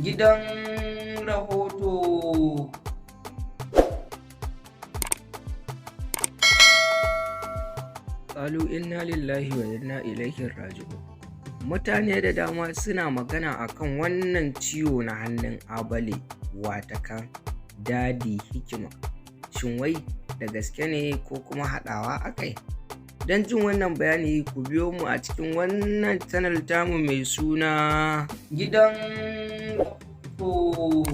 Gidan rahoto. Qalu inna lillahi wa inna ilaihi raji'un. Mutane da dama suna magana akan wannan ciwo na hannun abale, watakan Dadi Hikima. Shin wai da gaske ne ko kuma haɗawa akai? Don jin wannan bayani ku biyo mu a cikin wannan channel tamu mai suna Gidan Rahoto.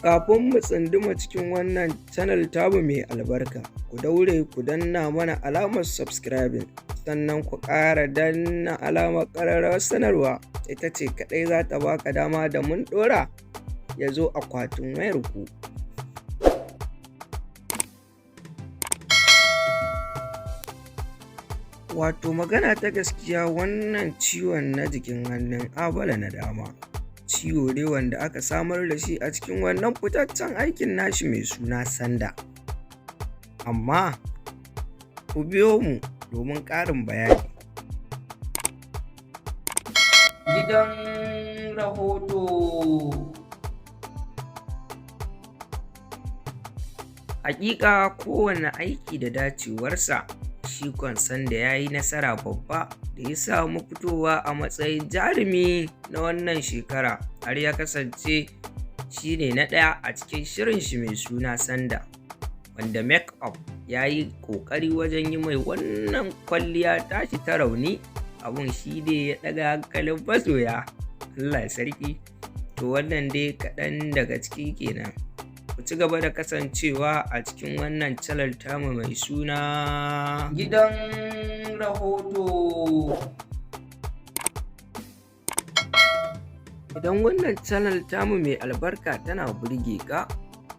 Kafin mu tsunduma cikin wannan channel tamu mai albarka, ku daure ku danna mana alamar subscribing, sannan ku ƙara danna alamar ƙararrawar sanarwa. Ita ce kaɗai za ta baka dama da mun ɗora ya zo akwatin wayarku. Wato magana ta gaskiya, wannan ciwon na jikin hannun abala na dama ciwo ne wanda aka samar da shi a cikin wannan fitaccen aikin nashi mai suna sanda. Amma ku biyo mu domin ƙarin bayani. Gidan rahoto. Hakika kowane aiki da dacewarsa, shi sanda ya yi nasara babba da ya samu fitowa a matsayin jarumi na wannan shekara, har ya kasance shi ne na ɗaya a cikin shirin shi mai suna sanda, wanda make up ya yi ƙoƙari wajen yi mai wannan kwalliya tashi ta rauni. Abun shi ne ya ɗaga hankalin masoya. Allah sarki. To wannan dai kaɗan daga ciki kenan. Ku ci gaba da kasancewa a cikin wannan channel tamu mai suna Gidan Rahoto. Idan wannan channel tamu mai albarka tana burge ka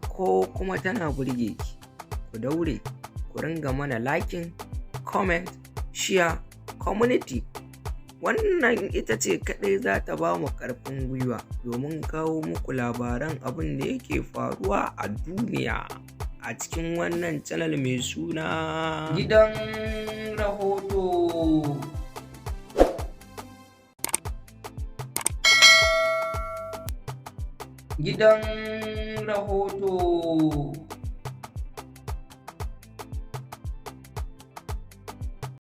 ko kuma tana burge ki, ku daure ku ringa mana liking, comment, share, community. Wannan ita ce kaɗai za ta ba mu ƙarfin gwiwa domin kawo muku labaran abin da yake faruwa a duniya a cikin wannan channel mai suna Gidan Rahoto. Gidan Rahoto.